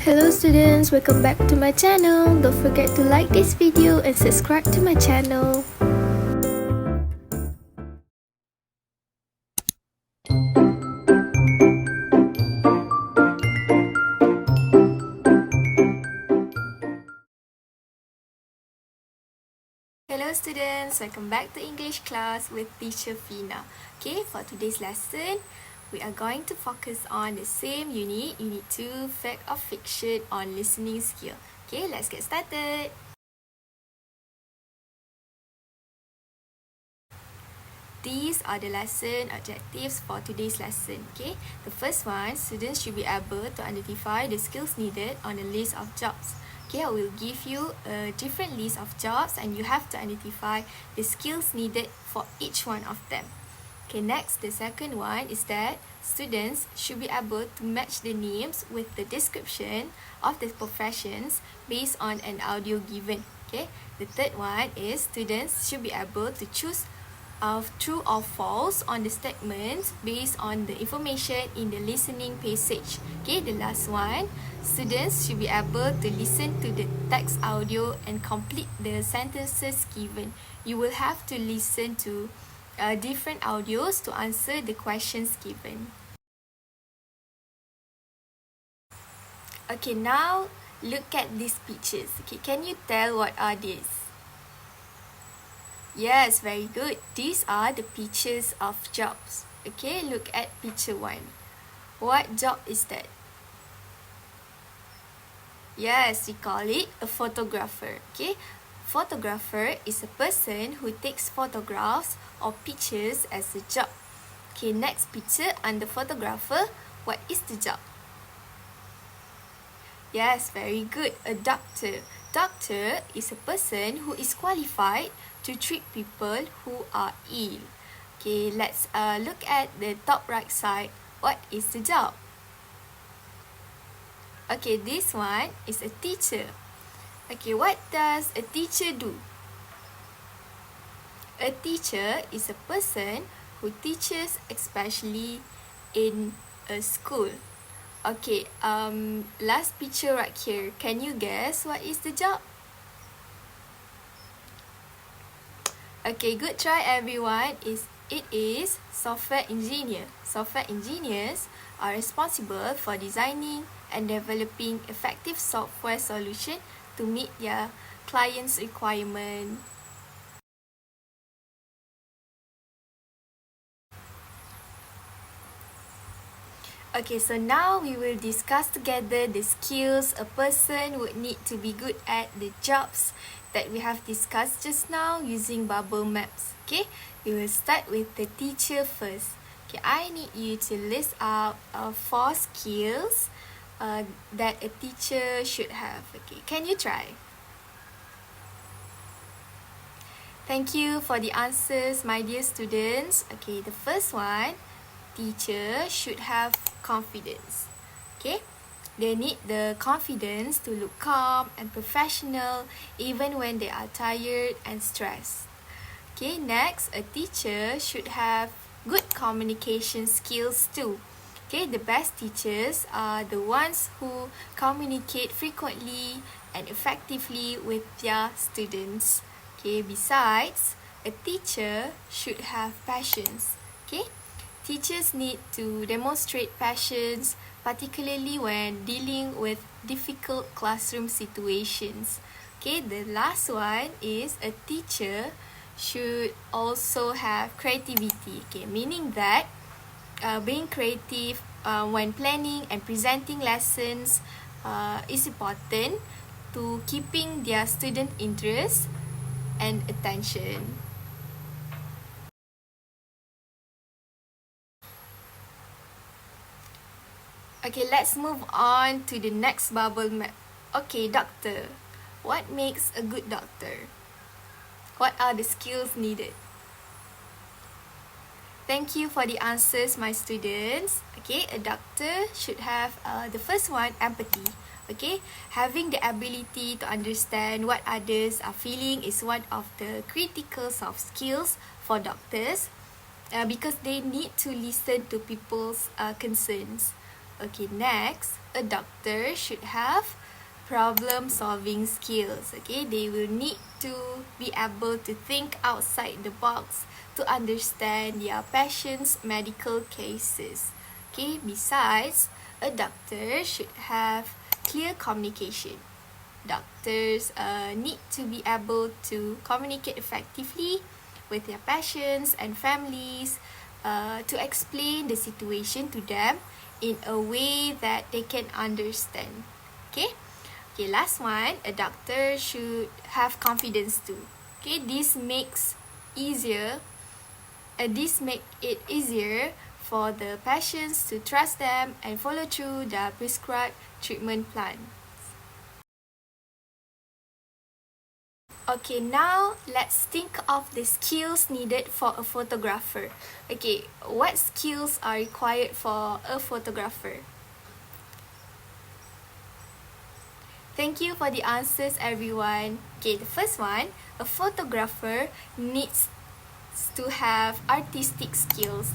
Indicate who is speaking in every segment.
Speaker 1: Hello students, welcome back to my channel. Don't forget to like this video and subscribe to my channel. Hello students, welcome back to English class with teacher Fina. Okay, for today's lesson, we are going to focus on the same unit 2, fact or fiction on listening skill. Okay, let's get started. These are the lesson objectives for today's lesson. Okay, the first one, students should be able to identify the skills needed on a list of jobs. Okay, I will give you a different list of jobs and you have to identify the skills needed for each one of them. Okay, next, the second one is that students should be able to match the names with the description of the professions based on an audio given. Okay, the third one is students should be able to choose true or false on the statements based on the information in the listening passage. Okay, the last one, students should be able to listen to the text audio and complete the sentences given. You will have to listen to different audios to answer the questions given. Okay, now look at these pictures. Okay, can you tell what are these? Yes, very good. These are the pictures of jobs. Okay, look at picture 1. What job is that? Yes, we call it a photographer. Okay, photographer is a person who takes photographs or pictures as a job. Okay, next picture under photographer, what is the job? Yes, very good. A doctor. Doctor is a person who is qualified to treat people who are ill. Okay, let's look at the top right side. What is the job? Okay, this one is a teacher. Okay, what does a teacher do? A teacher is a person who teaches, especially in a school. Okay, last picture right here. Can you guess what is the job? Okay, good try everyone. It is software engineer. Software engineers are responsible for designing and developing effective software solution to meet their clients' requirement. Okay, so now we will discuss together the skills a person would need to be good at the jobs that we have discussed just now using bubble maps. Okay, we will start with the teacher first. Okay, I need you to list out 4 skills that a teacher should have. Okay, can you try? Thank you for the answers, my dear students. Okay, the first one, teacher should have confidence. Okay, they need the confidence to look calm and professional even when they are tired and stressed. Okay, next, a teacher should have good communication skills too. Okay, the best teachers are the ones who communicate frequently and effectively with their students. Okay, besides, a teacher should have passions. Okay, teachers need to demonstrate passions, particularly when dealing with difficult classroom situations. Okay, the last one is a teacher should also have creativity. Okay, meaning that being creative when planning and presenting lessons is important to keeping their student interest and attention. Okay, let's move on to the next bubble map. Okay, doctor. What makes a good doctor? What are the skills needed? Thank you for the answers, my students. Okay, a doctor should have the first one, empathy. Okay, having the ability to understand what others are feeling is one of the critical soft skills for doctors. because they need to listen to people's concerns. Okay, next, a doctor should have problem solving skills. Okay, they will need to be able to think outside the box to understand their patient's medical cases. Okay, besides, a doctor should have clear communication. Doctors need to be able to communicate effectively with their patients and families, to explain the situation to them in a way that they can understand. Okay? Okay, last one, a doctor should have confidence too. Okay, this make it easier for the patients to trust them and follow through the prescribed treatment plan. Okay, now let's think of the skills needed for a photographer. Okay, what skills are required for a photographer? Thank you for the answers, everyone. Okay, the first one, a photographer needs to have artistic skills,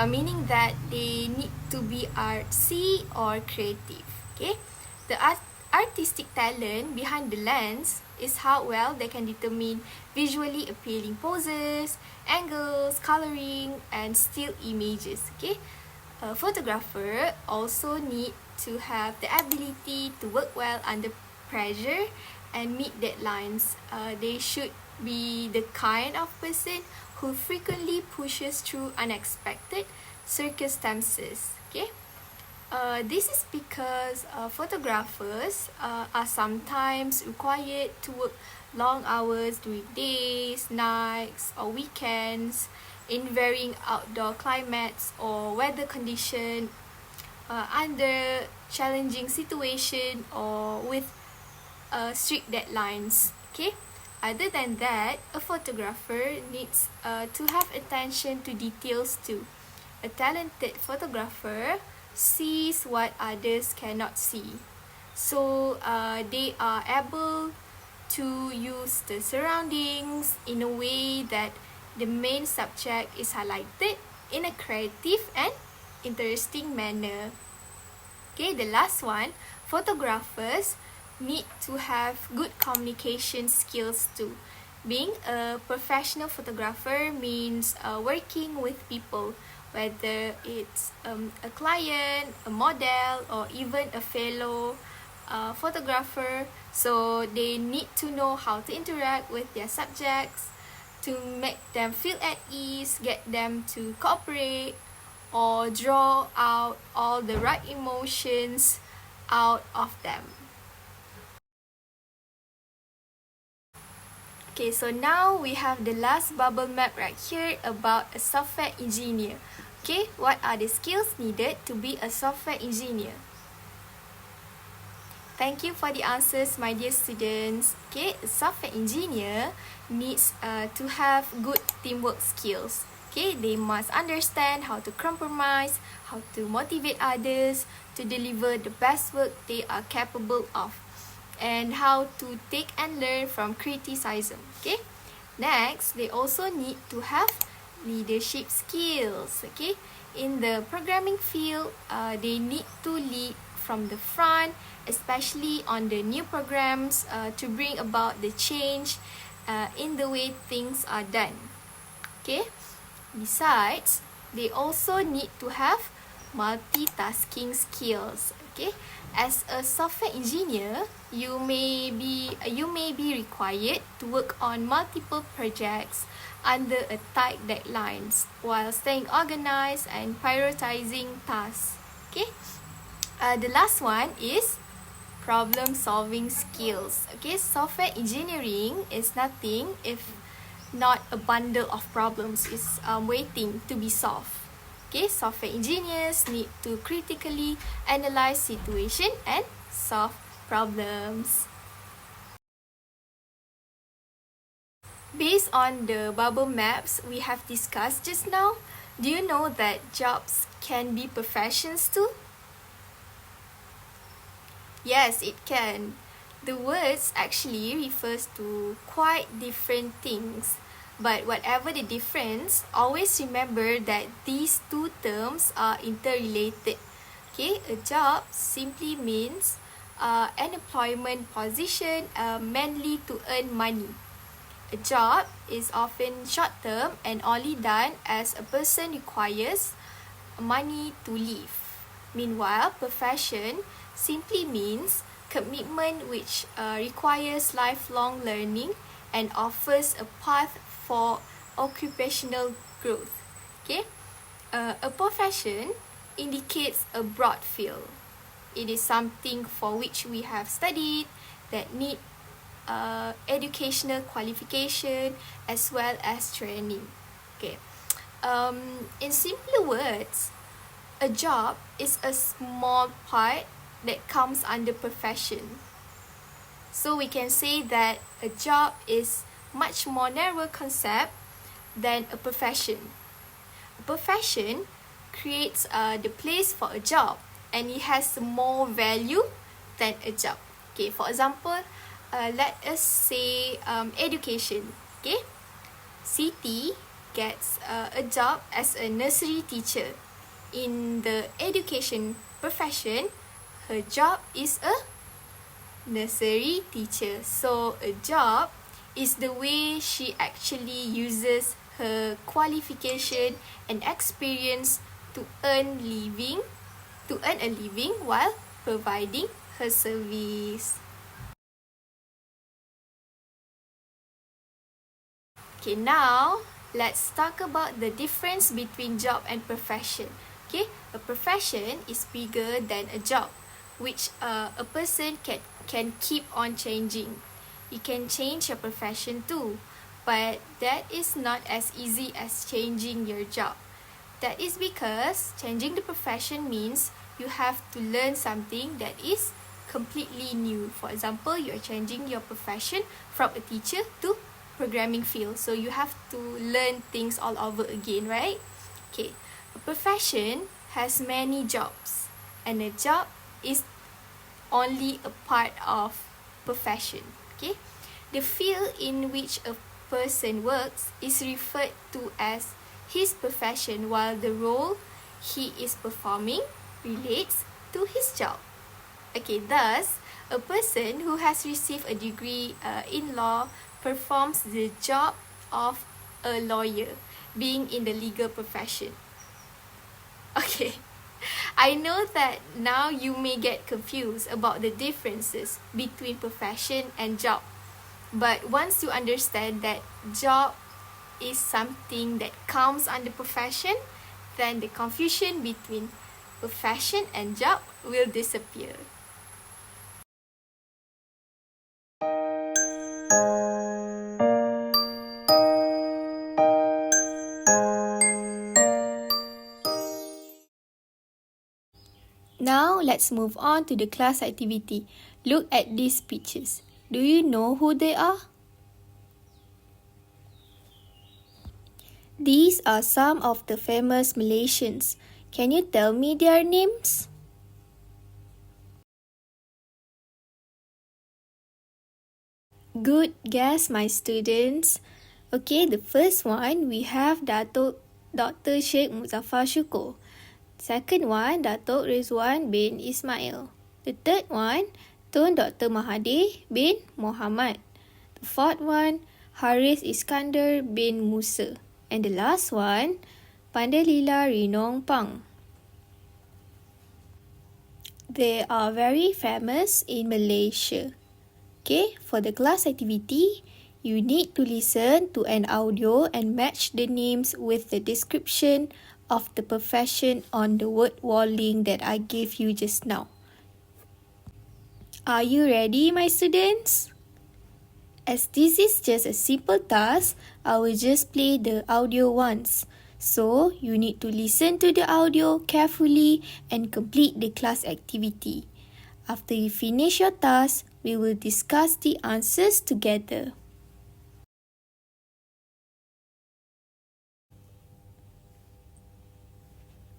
Speaker 1: meaning that they need to be artsy or creative. Okay, the artistic talent behind the lens is how well they can determine visually appealing poses, angles, coloring, and still images. Okay, a photographer also need to have the ability to work well under pressure and meet deadlines. They should be the kind of person who frequently pushes through unexpected circumstances. Okay, this is because photographers are sometimes required to work long hours during days, nights, or weekends in varying outdoor climates or weather condition, under challenging situation or with strict deadlines. Okay. Other than that, a photographer needs to have attention to details too. A talented photographer sees what others cannot see. So they are able to use the surroundings in a way that the main subject is highlighted in a creative and interesting manner. Okay, the last one, photographers need to have good communication skills too. Being a professional photographer means working with people, whether it's a client, a model, or even a fellow photographer. So they need to know how to interact with their subjects to make them feel at ease, get them to cooperate, or draw out all the right emotions out of them. Okay, so now we have the last bubble map right here about a software engineer. Okay, what are the skills needed to be a software engineer? Thank you for the answers, my dear students. Okay, a software engineer needs to have good teamwork skills. Okay, they must understand how to compromise, how to motivate others to deliver the best work they are capable of, and how to take and learn from criticism. Okay, next, they also need to have leadership skills. Okay, in the programming field, they need to lead from the front, especially on the new programs, to bring about the change in the way things are done. Okay, besides, they also need to have multitasking skills. Okay, as a software engineer, you may be required to work on multiple projects under a tight deadlines while staying organized and prioritizing tasks. Okay, the last one is problem solving skills. Okay, software engineering is nothing if not a bundle of problems is waiting to be solved. Okay, software engineers need to critically analyze situation and solve problems. Based on the bubble maps we have discussed just now, do you know that jobs can be professions too? Yes, it can. The words actually refers to quite different things. But whatever the difference, always remember that these two terms are interrelated. Okay, a job simply means an employment position mainly to earn money. A job is often short-term and only done as a person requires money to live. Meanwhile, profession simply means commitment which requires lifelong learning and offers a path for occupational growth. Okay, a profession indicates a broad field. It is something for which we have studied that need educational qualification as well as training. Okay. In simpler words, a job is a small part that comes under profession. So we can say that a job is much more narrow concept than a profession. A profession creates the place for a job and it has more value than a job. Okay, for example, let us say education. Okay, Siti gets a job as a nursery teacher. In the education profession, her job is a nursery teacher. So a job is the way she actually uses her qualification and experience to earn a living while providing her service. Okay, now let's talk about the difference between job and profession. Okay, a profession is bigger than a job, which a person can keep on changing. You can change your profession too, but that is not as easy as changing your job. That is because changing the profession means you have to learn something that is completely new. For example, you are changing your profession from a teacher to programming field. So you have to learn things all over again, right? Okay, a profession has many jobs and a job is only a part of profession. Okay, the field in which a person works is referred to as his profession, while the role he is performing relates to his job. Okay, thus a person who has received a degree in law performs the job of a lawyer, being in the legal profession. Okay, I know that now you may get confused about the differences between profession and job. But once you understand that job is something that comes under profession, then the confusion between profession and job will disappear. Now let's move on to the class activity. Look at these pictures. Do you know who they are? These are some of the famous Malaysians. Can you tell me their names? Good guess, my students. Okay, the first one we have Dr. Sheikh Muzaffar Shukor. Second one, Datuk Rizwan bin Ismail. The third one, Tun Dr. Mahathir bin Mohamad. The fourth one, Haris Iskandar bin Musa. And the last one, Pandalila Rinong Pang. They are very famous in Malaysia. Okay, for the class activity, you need to listen to an audio and match the names with the description of the profession on the word wall link that I gave you just now. Are you ready, my students? As this is just a simple task, I will just play the audio once. So, you need to listen to the audio carefully and complete the class activity. After you finish your task, we will discuss the answers together.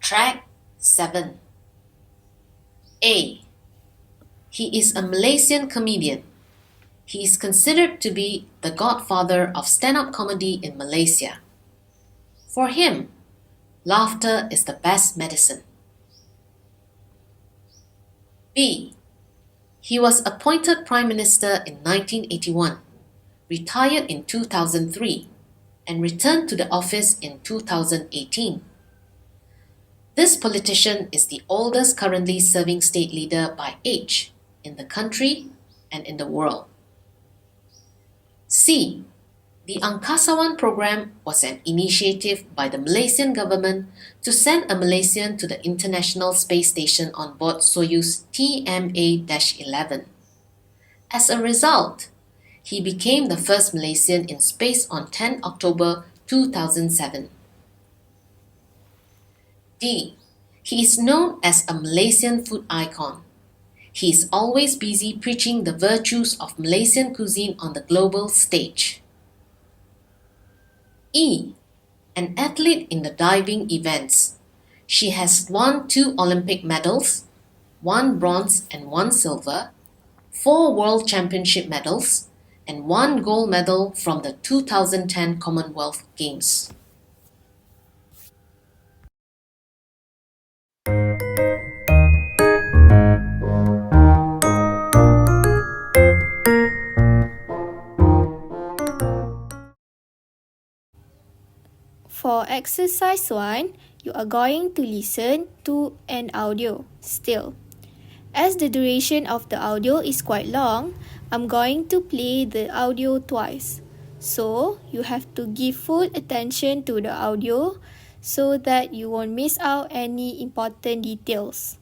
Speaker 2: Track 7. A. He is a Malaysian comedian. He is considered to be the godfather of stand-up comedy in Malaysia. For him, laughter is the best medicine. B. He was appointed Prime Minister in 1981, retired in 2003, and returned to the office in 2018. This politician is the oldest currently serving state leader by age in the country and in the world. C. The Angkasawan program was an initiative by the Malaysian government to send a Malaysian to the International Space Station on board Soyuz TMA-11. As a result, he became the first Malaysian in space on 10 October 2007. D. He is known as a Malaysian food icon. He is always busy preaching the virtues of Malaysian cuisine on the global stage. E. An athlete in the diving events. She has won 2 Olympic medals, 1 bronze and 1 silver, 4 World Championship medals, and 1 gold medal from the 2010 Commonwealth Games.
Speaker 1: For exercise 1, you are going to listen to an audio still. As the duration of the audio is quite long, I'm going to play the audio twice. So, you have to give full attention to the audio so that you won't miss out any important details.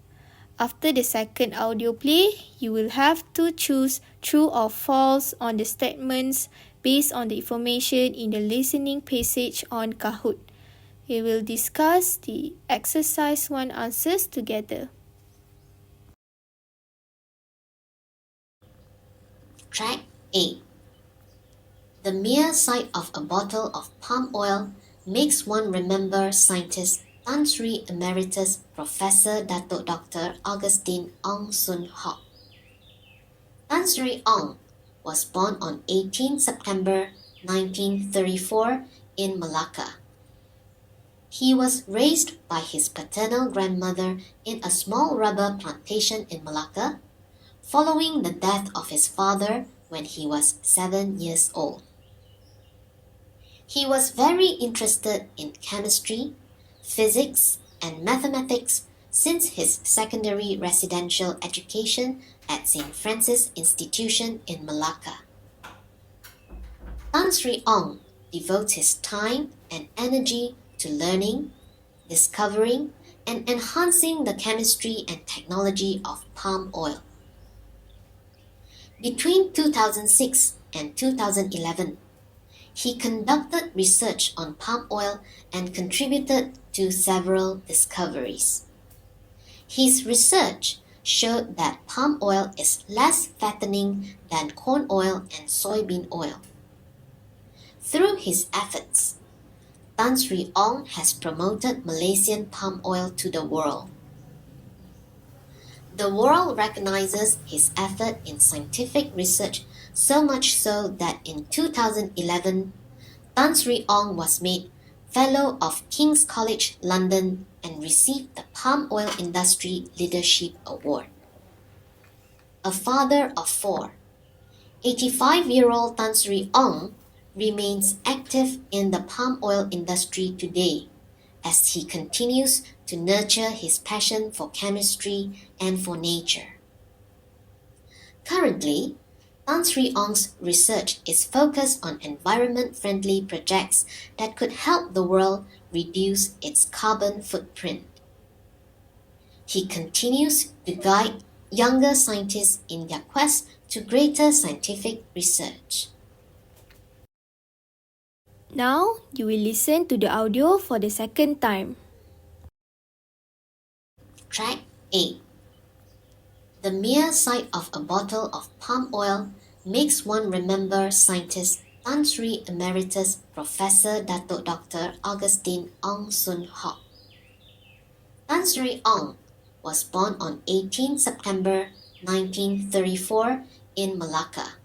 Speaker 1: After the second audio play, you will have to choose true or false on the statements based on the information in the listening passage on Kahoot. We will discuss the exercise 1 answers together.
Speaker 2: Track A. The mere sight of a bottle of palm oil makes one remember scientist Tan Sri Emeritus Professor Datuk Dr. Augustine Ong Soon Hock. Tan Sri Ong was born on 18 September 1934 in Malacca. He was raised by his paternal grandmother in a small rubber plantation in Malacca, following the death of his father when he was 7 years old. He was very interested in chemistry, physics, and mathematics since his secondary residential education at St. Francis Institution in Malacca. Tan Sri Ong devotes his time and energy to learning, discovering, and enhancing the chemistry and technology of palm oil. Between 2006 and 2011, he conducted research on palm oil and contributed to several discoveries. His research showed that palm oil is less fattening than corn oil and soybean oil. Through his efforts, Tan Sri Ong has promoted Malaysian palm oil to the world. The world recognizes his effort in scientific research so much so that in 2011, Tan Sri Ong was made Fellow of King's College London and received the Palm Oil Industry Leadership Award. A father of 4, 85-year-old Tan Sri Ong remains active in the palm oil industry today as he continues to nurture his passion for chemistry and for nature. Currently, Tan Sri Ong's research is focused on environment-friendly projects that could help the world reduce its carbon footprint. He continues to guide younger scientists in their quest to greater scientific research.
Speaker 1: Now, you will listen to the audio for the second time.
Speaker 2: Track A. The mere sight of a bottle of palm oil makes one remember scientist Tan Sri Emeritus Professor Datuk Dr. Augustine Ong Soon Hock. Tan Sri Ong was born on 18 September 1934 in Malacca.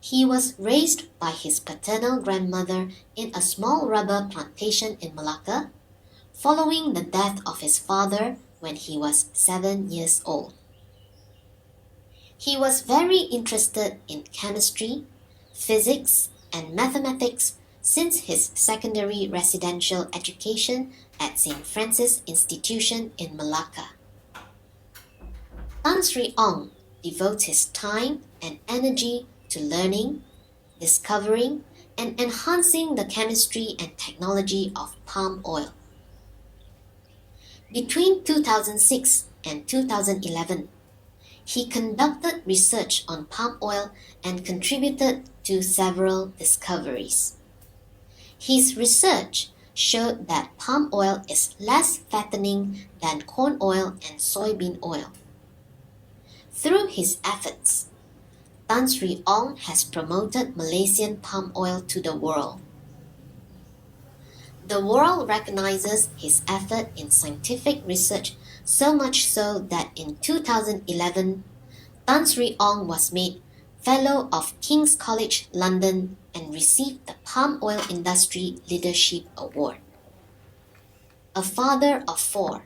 Speaker 2: He was raised by his paternal grandmother in a small rubber plantation in Malacca, following the death of his father when he was 7 years old. He was very interested in chemistry, physics, and mathematics since his secondary residential education at St. Francis Institution in Malacca. Tan Sri Ong devotes his time and energy to learning, discovering, and enhancing the chemistry and technology of palm oil. Between 2006 and 2011, he conducted research on palm oil and contributed to several discoveries. His research showed that palm oil is less fattening than corn oil and soybean oil. Through his efforts, Tan Sri Ong has promoted Malaysian palm oil to the world. The world recognizes his effort in scientific research so much so that in 2011, Tan Sri Ong was made Fellow of King's College London and received the Palm Oil Industry Leadership Award. A father of four,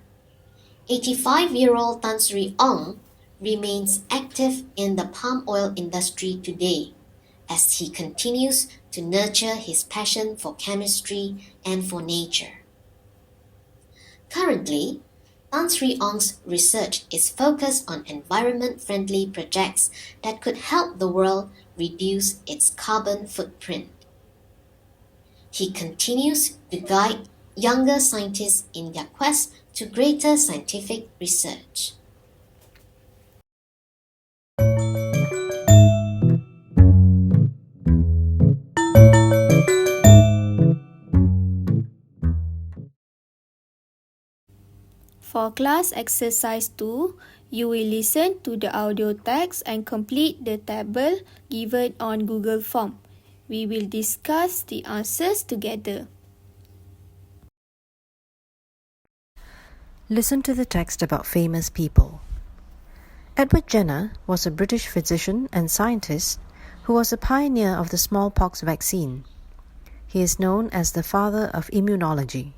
Speaker 2: 85-year-old Tan Sri Ong remains active in the palm oil industry today as he continues to nurture his passion for chemistry and for nature. Currently, Tan Sri Ong's research is focused on environment-friendly projects that could help the world reduce its carbon footprint. He continues to guide younger scientists in their quest to greater scientific research.
Speaker 1: For class exercise 2, you will listen to the audio text and complete the table given on Google Form. We will discuss the answers together.
Speaker 3: Listen to the text about famous people. Edward Jenner was a British physician and scientist who was a pioneer of the smallpox vaccine. He is known as the father of immunology.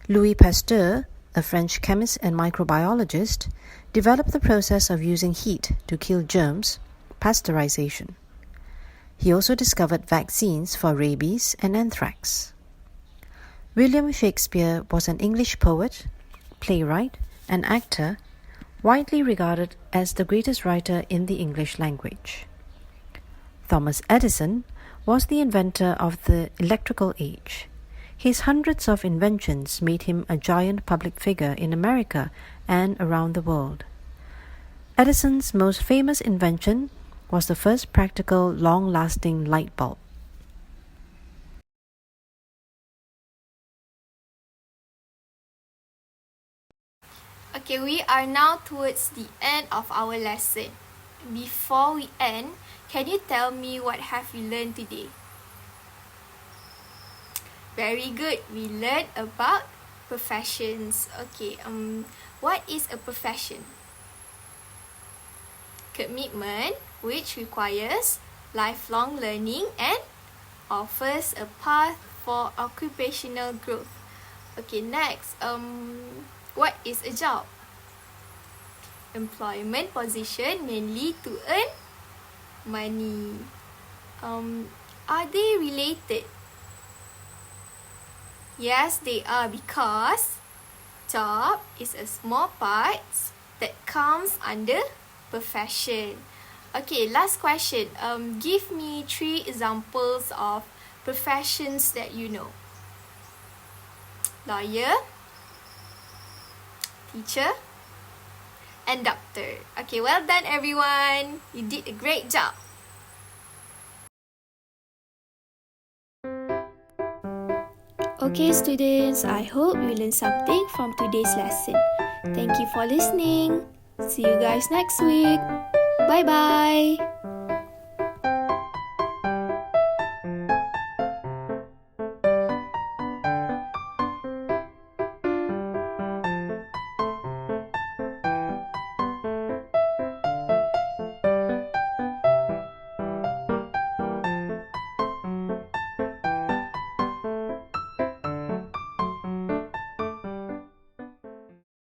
Speaker 3: Louis Pasteur, a French chemist and microbiologist, developed the process of using heat to kill germs, pasteurization. He also discovered vaccines for rabies and anthrax. William Shakespeare was an English poet, playwright, and actor, widely regarded as the greatest writer in the English language. Thomas Edison was the inventor of the electrical age. His hundreds of inventions made him a giant public figure in America and around the world. Edison's most famous invention was the first practical, long-lasting light bulb.
Speaker 1: Okay, we are now towards the end of our lesson. Before we end, can you tell me what have you learned today? Very good. We learned about professions. Okay, what is a profession? Commitment, which requires lifelong learning and offers a path for occupational growth. Okay, next, what is a job? Employment position mainly to earn money. Are they related? Yes, they are, because job is a small part that comes under profession. Okay, last question. Give me 3 examples of professions that you know. Lawyer, teacher, and doctor. Okay, well done everyone. You did a great job. Okay students, I hope you learned something from today's lesson. Thank you for listening. See you guys next week. Bye bye.